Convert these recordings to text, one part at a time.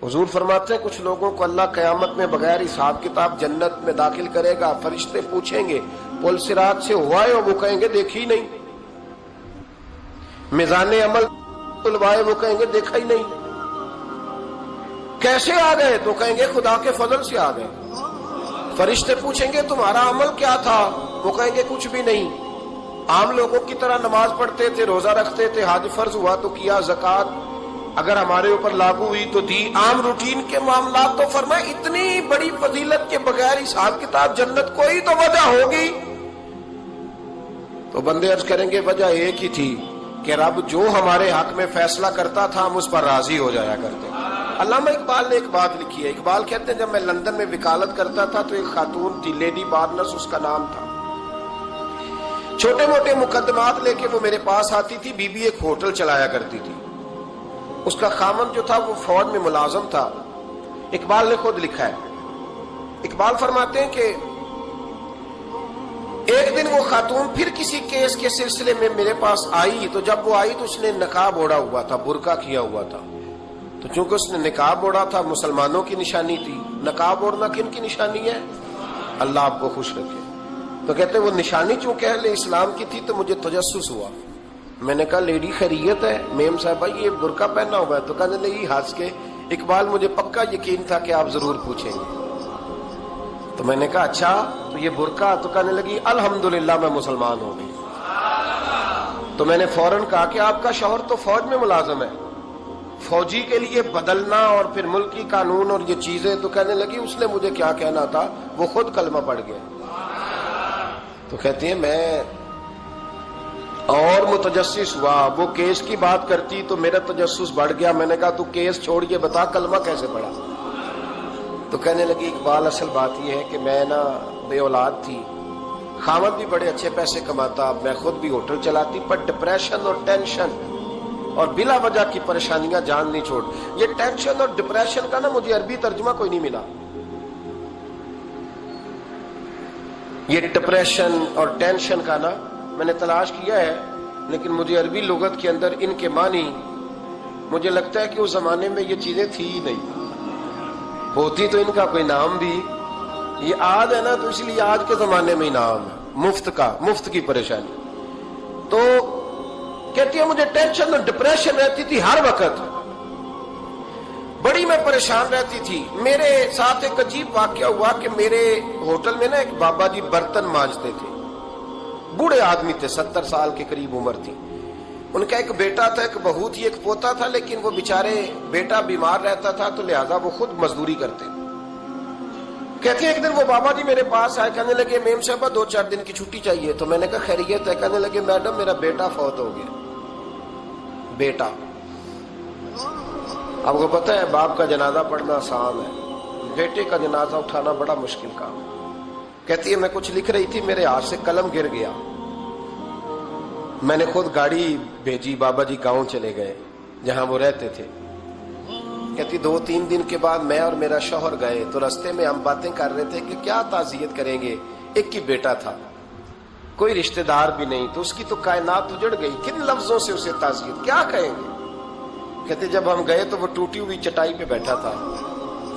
حضور فرماتے ہیں کچھ لوگوں کو اللہ قیامت میں بغیر حساب کتاب جنت میں داخل کرے گا، فرشتے پوچھیں گے پل صراط سے ہوا ہے، اور وہ کہیں گے دیکھی نہیں۔ میزان عمل تلوائے، وہ کہیں گے دیکھا ہی نہیں۔ کیسے آ گئے؟ تو کہیں گے خدا کے فضل سے آ گئے۔ فرشتے پوچھیں گے تمہارا عمل کیا تھا؟ وہ کہیں گے کچھ بھی نہیں، عام لوگوں کی طرح نماز پڑھتے تھے، روزہ رکھتے تھے، حج فرض ہوا تو کیا، زکوٰۃ اگر ہمارے اوپر لاگو ہوئی تو دی، عام روٹین کے معاملات۔ تو فرمائے اتنی بڑی فضیلت کے بغیر حساب کتاب جنت، کوئی تو وجہ ہوگی۔ تو بندے عرض کریں گے وجہ ایک ہی تھی کہ رب جو ہمارے حق میں فیصلہ کرتا تھا ہم اس پر راضی ہو جایا کرتے۔ علامہ اقبال نے ایک بات لکھی ہے، اقبال کہتے ہیں جب میں لندن میں وکالت کرتا تھا تو ایک خاتون تھی، لیڈی بارنس اس کا نام تھا، چھوٹے موٹے مقدمات لے کے وہ میرے پاس آتی تھی۔ بی بی ایک ہوٹل چلایا کرتی تھی، اس کا خامن جو تھا وہ فوج میں ملازم تھا۔ اقبال نے خود لکھا ہے، اقبال فرماتے ہیں کہ ایک دن وہ خاتون پھر کسی کیس کے سلسلے میں میرے پاس آئی، تو جب وہ آئی تو اس نے نقاب اوڑھا ہوا تھا، برقع کیا ہوا تھا۔ تو چونکہ اس نے نقاب اوڑھا تھا مسلمانوں کی نشانی تھی، نقاب اوڑھنا کن کی نشانی ہے؟ اللہ آپ کو خوش رکھے۔ تو کہتے وہ نشانی چونکہ اہل اسلام کی تھی تو مجھے تجسس ہوا۔ میں نے کہا لیڈی خیریت ہے؟ میم صاحبہ یہ برقع پہنا ہوا ہے؟ تو کہنے لگی ہنس کے اقبال مجھے پکا یقین تھا کہ آپ ضرور پوچھیں گے۔ تو میں نے کہا اچھا تو یہ برقع؟ تو کہنے لگی الحمدللہ میں مسلمان ہو گئی۔ تو میں نے فوراً کہا کہ آپ کا شوہر تو فوج میں ملازم ہے، فوجی کے لیے بدلنا اور پھر ملکی قانون اور یہ چیزیں۔ تو کہنے لگی اس نے مجھے کیا کہنا تھا، وہ خود کلمہ پڑھ گیا۔ تو کہتی ہیں میں اور متجسس ہوا، وہ کیس کی بات کرتی تو میرا تجسس بڑھ گیا۔ میں نے کہا تو کیس چھوڑ کے بتا کلمہ کیسے پڑھا؟ تو کہنے لگی اقبال اصل بات یہ ہے کہ میں نا بے اولاد تھی، خاوند بھی بڑے اچھے پیسے کماتا، میں خود بھی ہوٹل چلاتی، پر ڈپریشن اور ٹینشن اور بلا وجہ کی پریشانیاں جان نہیں چھوڑ۔ یہ ٹینشن اور ڈپریشن کا نا مجھے عربی ترجمہ کوئی نہیں ملا۔ یہ ڈپریشن اور ٹینشن کا نا میں نے تلاش کیا ہے، لیکن مجھے عربی لغت کے اندر ان کے معنی مجھے لگتا ہے کہ اس زمانے میں یہ چیزیں تھی ہی نہیں، ہوتی تو ان کا کوئی نام بھی، یہ آج ہے نا تو اس لیے آج کے زمانے میں ہی نام ہے، مفت کا، مفت کی پریشانی۔ تو کہتی ہے مجھے ٹینشن اور ڈپریشن رہتی تھی ہر وقت، بڑی میں پریشان رہتی تھی۔ میرے ساتھ ایک عجیب واقعہ ہوا کہ میرے ہوٹل میں نا ایک بابا جی برتن مانجتے تھے، بوڑھے آدمی تھے، 70 سال کے قریب عمر تھی۔ ان کا ایک بیٹا تھا، ایک بہو تھی، ایک پوتا تھا، لیکن وہ بیچارے بیٹا بیمار رہتا تھا تو لہذا وہ خود مزدوری کرتے۔ کہتے ہیں ایک دن وہ بابا جی میرے پاس آئے، کہنے لگے میم صاحبہ 2-4 دن کی چھٹی چاہیے۔ تو میں نے کہا خیریت ہے؟ کہنے لگے میڈم میرا بیٹا فوت ہو گیا۔ بیٹا، آپ کو پتہ ہے باپ کا جنازہ پڑھنا آسان ہے، بیٹے کا جنازہ اٹھانا بڑا مشکل کام۔ کہتی ہے میں کچھ لکھ رہی تھی، میرے ہاتھ سے قلم گر گیا، میں نے خود گاڑی بھیجی، بابا جی گاؤں چلے گئے جہاں وہ رہتے تھے۔ کہتی 2-3 دن کے بعد میں اور میرا شوہر گئے تو رستے میں ہم باتیں کر رہے تھے کہ کیا تعزیت کریں گے، ایک ہی بیٹا تھا، کوئی رشتہ دار بھی نہیں، تو اس کی تو کائنات اجڑ گئی، کن لفظوں سے اسے تعزیت کیا کہیں گے۔ کہتے جب ہم گئے تو وہ ٹوٹی ہوئی چٹائی پہ بیٹھا تھا،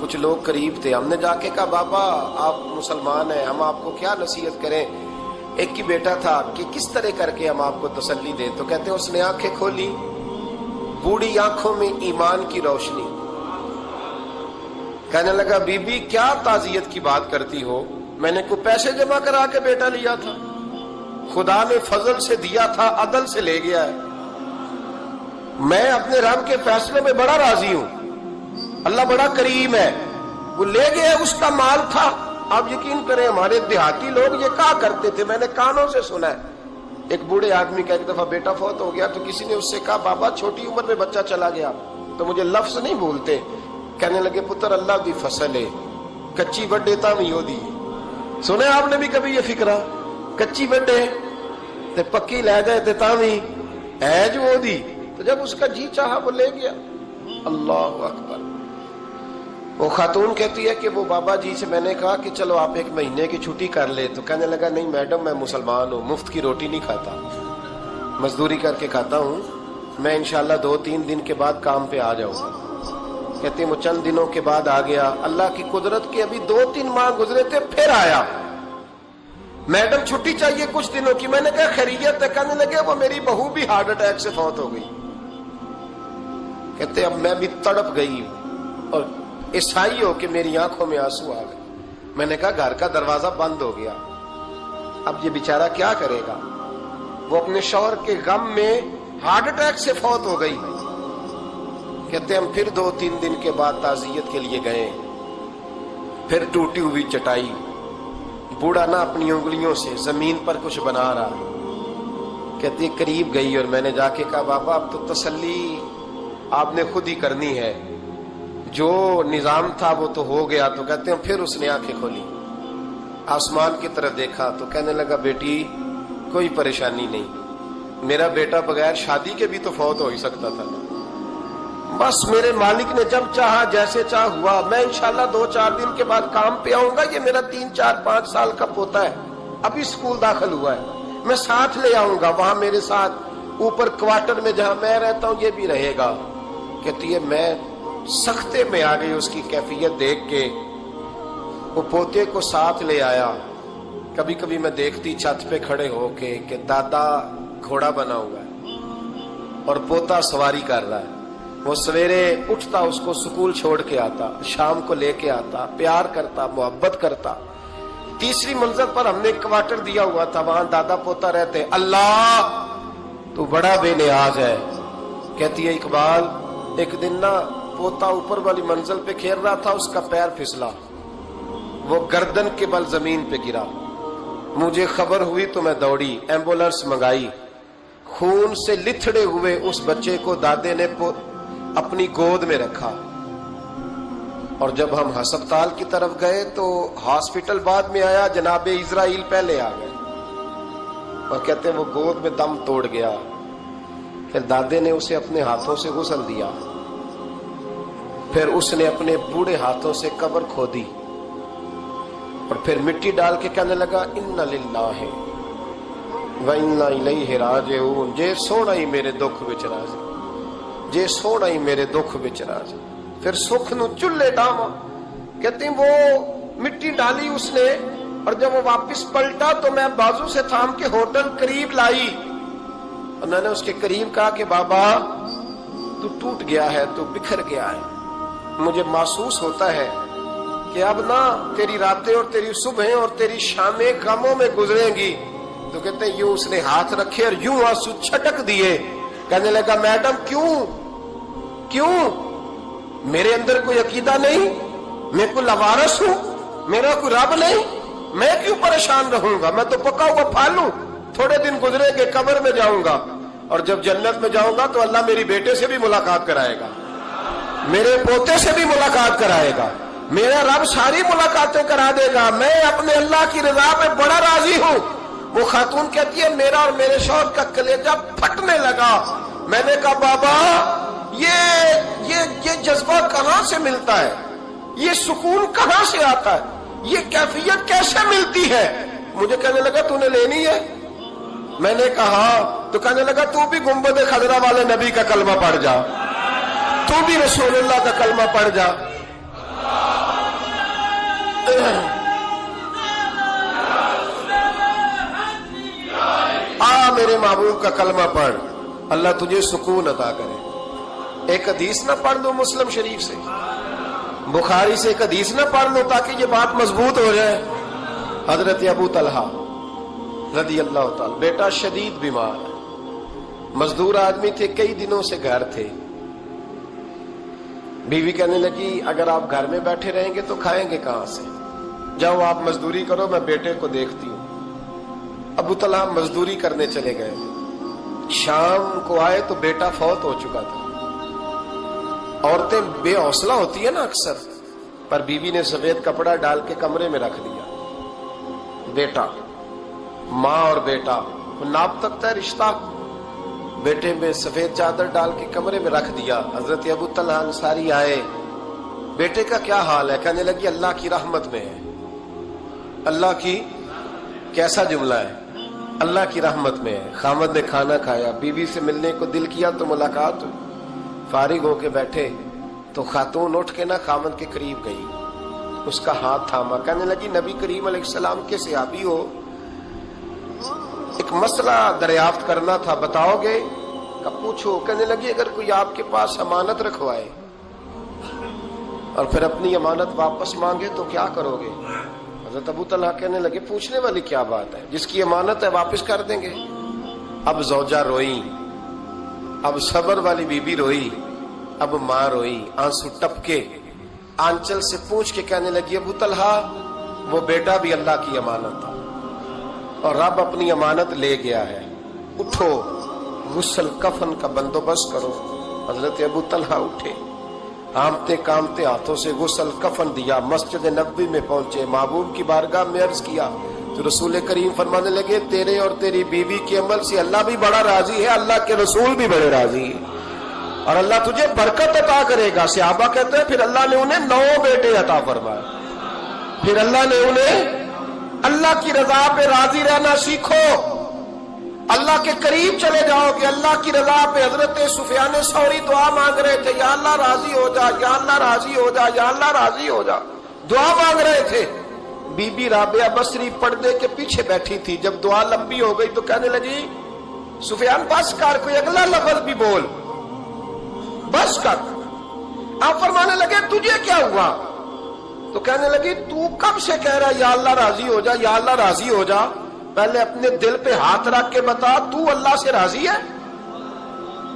کچھ لوگ قریب تھے، ہم نے جا کے کہا بابا آپ مسلمان ہیں، ہم آپ کو کیا نصیحت کریں، ایک ہی بیٹا تھا، کہ کس طرح کر کے ہم آپ کو تسلی دیں۔ تو کہتے اس نے آنکھیں کھولی، بوڑھی آنکھوں میں ایمان کی روشنی، کہنے لگا بی بی کیا تعزیت کی بات کرتی ہو، میں نے کوئی پیسے جمع کرا کے بیٹا لیا تھا، خدا نے فضل سے دیا تھا، عدل سے لے گیا ہے، میں اپنے رب کے فیصلے میں بڑا راضی ہوں، اللہ بڑا کریم ہے، وہ لے گیا، اس کا مال تھا۔ آپ یقین کریں ہمارے دیہاتی لوگ یہ کہا کرتے تھے، میں نے کانوں سے سنا ہے، ایک بوڑھے آدمی کا ایک دفعہ بیٹا فوت ہو گیا تو کسی نے اس سے کہا بابا چھوٹی عمر میں بچہ چلا گیا، تو مجھے لفظ نہیں بھولتے، کہنے لگے پتر اللہ دی فصل ہے، کچی وڈے تام ہی ہو دی۔ سنے آپ نے بھی کبھی یہ فکرہ، کچی وڈے تے پکی لے گئے تے تام ہی ہے جو ہو دی، تو جب اس کا جی چاہا وہ لے گیا۔ اللہ اکبر۔ وہ خاتون کہتی ہے کہ وہ بابا جی سے میں نے کہا کہ چلو آپ 1 مہینے کی چھٹی کر لے، تو کہنے لگا نہیں میڈم میں مسلمان ہوں، مفت کی روٹی نہیں کھاتا، مزدوری کر کے کھاتا ہوں، میں انشاءاللہ 2-3 دن کے بعد کام پہ آ جاؤں گا۔ کہتے ہیں وہ چند دنوں کے بعد آ گیا. اللہ کی قدرت کے ابھی 2-3 ماہ گزرے تھے پھر آیا. میڈم چھٹی چاہیے کچھ دنوں کی. میں نے کہا خیریت ہے؟ کہنے لگے وہ میری بہو بھی ہارٹ اٹیک سے فوت ہو گئی. کہتے اب میں بھی تڑپ گئی اور عیسائی ہو کہ میری آنکھوں میں آنسو آ گئے. میں نے کہا گھر کا دروازہ بند ہو گیا, اب یہ بیچارہ کیا کرے گا؟ وہ اپنے شوہر کے غم میں ہارٹ اٹیک سے فوت ہو گئی. کہتے ہم پھر 2-3 دن کے بعد تعزیت کے لیے گئے. پھر ٹوٹی ہوئی چٹائی, بوڑھا نہ اپنی انگلیوں سے زمین پر کچھ بنا رہا. کہتی قریب گئی اور میں نے جا کے کہا بابا اب تو تسلی آپ نے خود ہی کرنی ہے, جو نظام تھا وہ تو ہو گیا. تو کہتے ہیں پھر اس نے آنکھیں کھولی, آسمان کی طرف دیکھا تو کہنے لگا بیٹی کوئی پریشانی نہیں, میرا بیٹا بغیر شادی کے بھی تو فوت ہو ہی سکتا تھا نا. بس میرے مالک نے جب چاہا جیسے چاہ ہوا. میں انشاءاللہ 2-4 دن کے بعد کام پہ آؤں گا. یہ میرا 3-4-5 سال کا پوتا ہے, ابھی اسکول داخل ہوا ہے, میں ساتھ لے آؤں گا. وہاں میرے ساتھ اوپر کوارٹر میں جہاں میں رہتا ہوں یہ بھی رہے گا. کہتی ہے میں سختے میں آ گئی اس کی کیفیت دیکھ کے. وہ پوتے کو ساتھ لے آیا. کبھی کبھی میں دیکھتی چھت پہ کھڑے ہو کے کہ دادا گھوڑا بنا ہوا ہے اور پوتا سواری کر رہا ہے. وہ سویرے اٹھتا اس کو سکول چھوڑ کے آتا, شام کو لے کے آتا, پیار کرتا, محبت کرتا. تیسری منزل پر ہم نے کوارٹر دیا ہوا تھا, وہاں دادا پوتا رہتے. اللہ تو بڑا بے نیاز ہے. کہتی ہے اقبال ایک دن نا پوتا اوپر والی منزل پہ کھیل رہا تھا, اس کا پیر پھسلا, وہ گردن کے بل زمین پہ گرا. مجھے خبر ہوئی تو میں دوڑی, ایمبولینس منگائی. خون سے لتھڑے ہوئے اس بچے کو دادے نے اپنی گود میں رکھا. اور جب ہم ہسپتال کی طرف گئے تو ہاسپٹل بعد میں آیا, جناب اسرائیل پہلے آ گئے اور کہتے ہیں وہ گود میں دم توڑ گیا. پھر دادے نے اسے اپنے ہاتھوں سے غسل دیا. پھر اس نے اپنے بوڑھے ہاتھوں سے قبر کھودی اور پھر مٹی ڈال کے کہنے لگا انا للہ و انا الیہ راجعون. جے سونا ہی میرے دکھ وچ راضی, جے سونا ہی میرے دکھ وچ راضی. پھر سکھ نو چلے ڈاواں. کہتے ہیں وہ مٹی ڈالی اس نے, اور جب وہ واپس پلٹا تو میں بازو سے تھام کے ہوٹل قریب لائی اور میں نے اس کے قریب کہا کہ بابا تو ٹوٹ گیا ہے, تو بکھر گیا ہے. مجھے محسوس ہوتا ہے کہ اب نہ تیری راتیں اور تیری صبحیں اور تیری شامیں غموں میں گزریں گی. تو کہتے ہیں یوں اس نے ہاتھ رکھے اور یوں آنسو چھٹک دیے. کہنے لگا میڈم کیوں میرے اندر کوئی عقیدہ نہیں, میں کوئی لوارث ہوں, میرا کوئی رب نہیں, میں کیوں پریشان رہوں گا؟ میں تو پکا ہوا پھل ہوں. تھوڑے دن گزرے گے قبر میں جاؤں گا, اور جب جنت میں جاؤں گا تو اللہ میری بیٹے سے بھی ملاقات کرائے گا, میرے پوتے سے بھی ملاقات کرائے گا, میرا رب ساری ملاقاتیں کرا دے گا. میں اپنے اللہ کی رضا پہ بڑا راضی ہوں. وہ خاتون کہتی ہے میرا اور میرے شوہر کا کلیجہ پھٹنے لگا. میں نے کہا بابا یہ جذبہ کہاں سے ملتا ہے, یہ سکون کہاں سے آتا ہے, یہ کیفیت کیسے ملتی ہے؟ مجھے کہنے لگا تو نے لینی ہے. میں نے کہا تو کہنے لگا تو بھی گنبد خضرا والے نبی کا کلمہ پڑھ جا, تو بھی رسول اللہ کا کلمہ پڑھ جا. میرے محبوب کا کلمہ پڑھ, اللہ تجھے سکون عطا کرے. ایک حدیث نہ پڑھ لو مسلم شریف سے, بخاری سے ایک حدیث نہ پڑھ لو تاکہ یہ بات مضبوط ہو جائے. حضرت ابو طلحہ رضی اللہ تعالی, بیٹا شدید بیمار, مزدور آدمی تھے, کئی دنوں سے گھر تھے. بیوی کہنے لگی اگر آپ گھر میں بیٹھے رہیں گے تو کھائیں گے کہاں سے, جاؤ آپ مزدوری کرو, میں بیٹے کو دیکھتی ہوں. ابو طلحہ مزدوری کرنے چلے گئے. شام کو آئے تو بیٹا فوت ہو چکا تھا. عورتیں بے حوصلہ ہوتی ہے نا اکثر, پر بیوی نے سفید کپڑا ڈال کے کمرے میں رکھ دیا. بیٹا, ماں اور بیٹا ناپ تکتا ہے رشتہ, بیٹے میں سفید چادر ڈال کے کمرے میں رکھ دیا. حضرت ابو طلحہ انصاری آئے, بیٹے کا کیا حال ہے؟ کہنے لگی اللہ کی رحمت میں ہے. اللہ کی, کیسا جملہ ہے, اللہ کی رحمت میں ہے. خامد نے کھانا کھایا, بیوی سے ملنے کو دل کیا تو ملاقات ہوئی. فارغ ہو کے بیٹھے تو خاتون اٹھ کے نا خاوند کے قریب گئی، اس کا ہاتھ تھاما، کہنے لگی نبی کریم علیہ السلام کے صحابی ہو، ایک مسئلہ دریافت کرنا تھا، بتاؤ گے؟ کہ پوچھو۔ کہنے لگی اگر کوئی آپ کے پاس امانت رکھوائے اور پھر اپنی امانت واپس مانگے تو کیا کرو گے؟ حضرت ابو طلحہ کہنے لگے پوچھنے والی کیا بات ہے، جس کی امانت ہے واپس کر دیں گے۔ اب زوجہ روئی، اب صبر والی بی بی روئی، اب ماں روئی، آنسو ٹپکے، آنچل سے پوچھ کے کہنے لگی ابو طلحہ وہ بیٹا بھی اللہ کی امانت تھا اور رب اپنی امانت لے گیا ہے، اٹھو غسل کفن کا بندوبست کرو۔ حضرت ابو طلحہ اٹھے، کامتے کامتے ہاتھوں سے غسل کفن دیا، مسجد نبوی میں پہنچے، محبوب کی بارگاہ میں عرض کیا تو رسول کریم فرمانے لگے تیرے اور تیری بیوی کے عمل سے اللہ بھی بڑا راضی ہے، اللہ کے رسول بھی بڑے راضی ہیں اور اللہ تجھے برکت عطا کرے گا۔ صحابہ کہتے ہیں پھر اللہ نے انہیں 9 بیٹے عطا فرمائے، پھر اللہ نے انہیں اللہ کی رضا پہ راضی رہنا سیکھو، اللہ کے قریب چلے جاؤ گے، اللہ کی رضا پہ۔ حضرت سفیان ثوری دعا مانگ رہے تھے، یا اللہ راضی ہو جا، یا اللہ راضی ہو جا، یا اللہ راضی ہو جا، دعا مانگ رہے تھے۔ بی بی رابعہ بصری پردے کے پیچھے بیٹھی تھی، جب دعا لمبی ہو گئی تو کہنے لگی سفیان بس کر، کوئی اگلا لفظ بھی بول، بس کر۔ آپ فرمانے لگے تجھے کیا ہوا؟ تو کہنے لگی تو کب سے کہہ رہا یا اللہ راضی ہو جا، یا اللہ راضی ہو جا، پہلے اپنے دل پہ ہاتھ رکھ کے بتا تو اللہ سے راضی ہے؟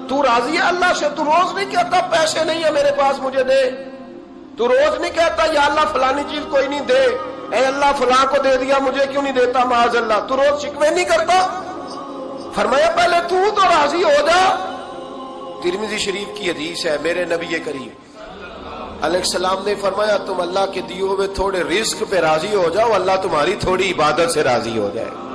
تو راضی ہے اللہ سے؟ تو روز نہیں کہتا پیسے نہیں ہے میرے پاس مجھے دے، تو روز نہیں کہتا یا اللہ فلانی چیز کوئی نہیں دے، اے اللہ فلاں کو دے دیا مجھے کیوں نہیں دیتا معاذ اللہ، تو روز شکوے نہیں کرتا؟ فرمایا پہلے تو راضی ہو جا۔ ترمذی شریف کی حدیث ہے، میرے نبی کریم علیہ السلام نے فرمایا تم اللہ کے دیے ہوئے تھوڑے رزق پہ راضی ہو جاؤ، اللہ تمہاری تھوڑی عبادت سے راضی ہو جائے۔